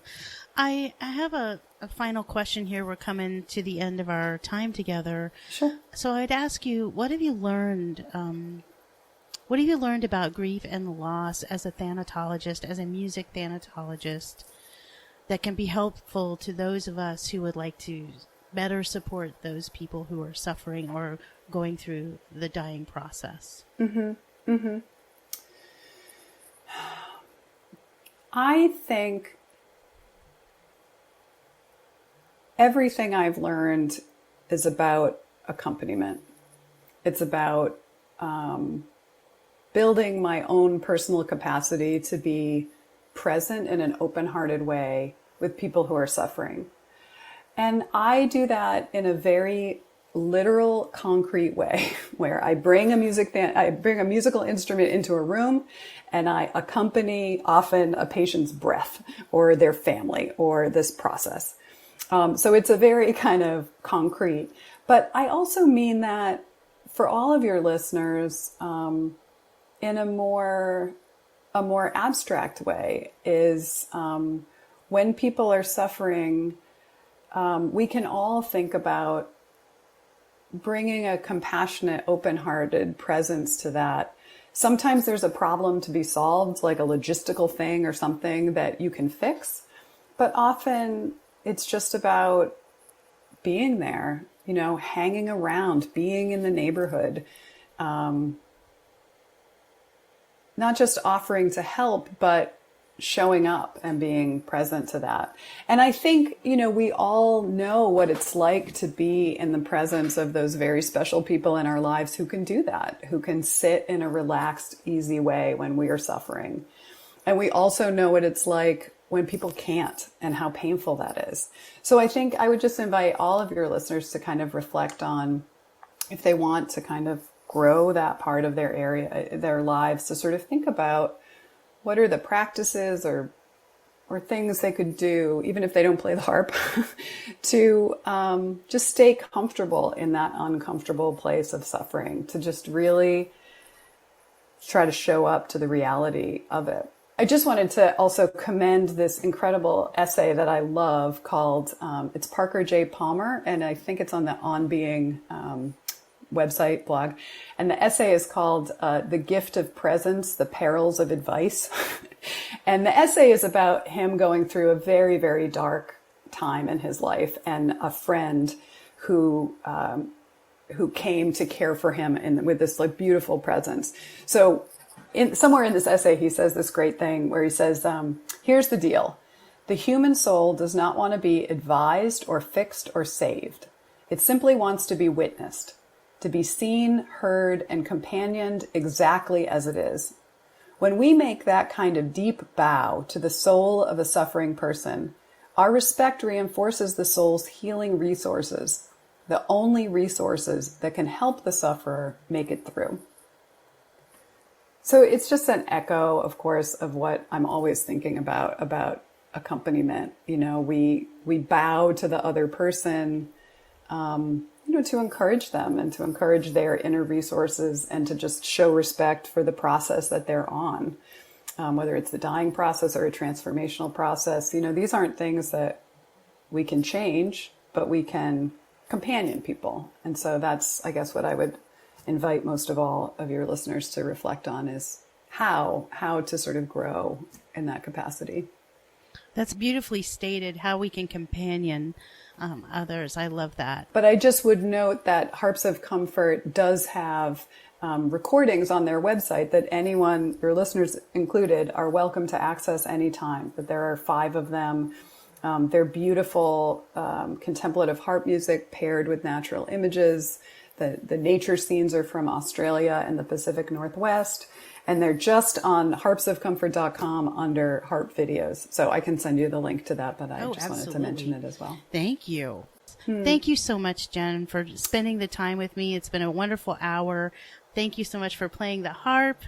I have a final question here. We're coming to the end of our time together. Sure. So I'd ask you, what have you learned about grief and loss as a thanatologist, as a music thanatologist, that can be helpful to those of us who would like to better support those people who are suffering or going through the dying process? Mm-hmm. Mm-hmm. I think everything I've learned is about accompaniment. It's about building my own personal capacity to be present in an open-hearted way with people who are suffering. And I do that in a very literal, concrete way, where I bring a musical instrument into a room and I accompany often a patient's breath or their family or this process. So it's a very kind of concrete. But I also mean that for all of your listeners, in a more abstract way, is when people are suffering, we can all think about bringing a compassionate, open-hearted presence to that. Sometimes there's a problem to be solved, like a logistical thing or something that you can fix. But often it's just about being there, hanging around, being in the neighborhood, not just offering to help, but showing up and being present to that. And I think, we all know what it's like to be in the presence of those very special people in our lives who can do that, who can sit in a relaxed, easy way when we are suffering. And we also know what it's like when people can't and how painful that is. So I think I would just invite all of your listeners to kind of reflect on, if they want to kind of grow that part of their lives, to sort of think about what are the practices or or things they could do, even if they don't play the harp, to just stay comfortable in that uncomfortable place of suffering, to just really try to show up to the reality of it. I just wanted to also commend this incredible essay that I love called, it's Parker J. Palmer, and I think it's on the On Being website blog. And the essay is called The Gift of Presence, The Perils of Advice. And the essay is about him going through a very, very dark time in his life, and a friend who came to care for him with this like beautiful presence. So somewhere in this essay, he says this great thing where he says, here's the deal. The human soul does not want to be advised or fixed or saved. It simply wants to be witnessed, to be seen, heard, and companioned exactly as it is. When we make that kind of deep bow to the soul of a suffering person, our respect reinforces the soul's healing resources, the only resources that can help the sufferer make it through. So it's just an echo, of course, of what I'm always thinking about accompaniment. You know, we bow to the other person, to encourage them and to encourage their inner resources, and to just show respect for the process that they're on, whether it's the dying process or a transformational process. These aren't things that we can change, but we can companion people. And so that's, I guess, what I would invite most of all of your listeners to reflect on, is how to sort of grow in that capacity. That's beautifully stated, how we can companion others. I love that. But I just would note that Harps of Comfort does have recordings on their website that anyone, your listeners included, are welcome to access anytime. But there are 5 of them. They're beautiful contemplative harp music paired with natural images. The nature scenes are from Australia and the Pacific Northwest. And they're just on harpsofcomfort.com under harp videos. So I can send you the link to that, but I just wanted to mention it as well. Thank you. Thank you so much, Jen, for spending the time with me. It's been a wonderful hour. Thank you so much for playing the harp.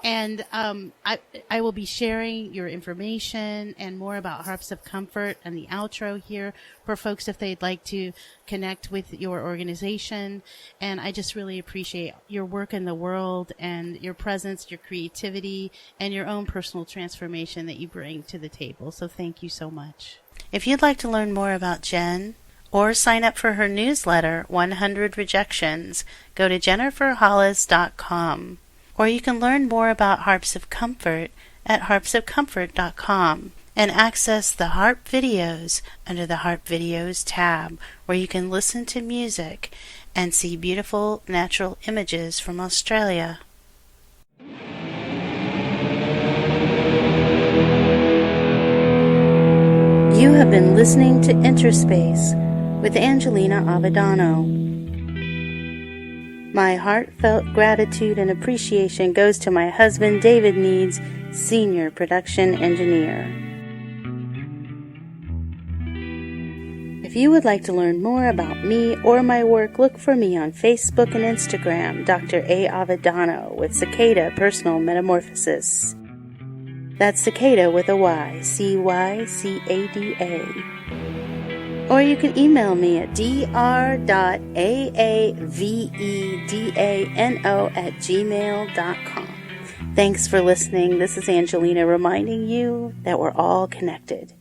And I will be sharing your information and more about Harps of Comfort and the outro here for folks if they'd like to connect with your organization. And I just really appreciate your work in the world and your presence, your creativity, and your own personal transformation that you bring to the table. So thank you so much. If you'd like to learn more about Jen, or sign up for her newsletter, 100 Rejections, go to jenniferhollis.com. Or you can learn more about Harps of Comfort at harpsofcomfort.com and access the harp videos under the Harp Videos tab, where you can listen to music and see beautiful natural images from Australia. You have been listening to InterSpace with Angelina Avedano. My heartfelt gratitude and appreciation goes to my husband, David Needs, Senior Production Engineer. If you would like to learn more about me or my work, look for me on Facebook and Instagram, Dr. A. Avedano with Cicada Personal Metamorphosis. That's Cicada with a Y, CYCADA. Or you can email me at dr.aavedano@gmail.com. Thanks for listening. This is Angelina reminding you that we're all connected.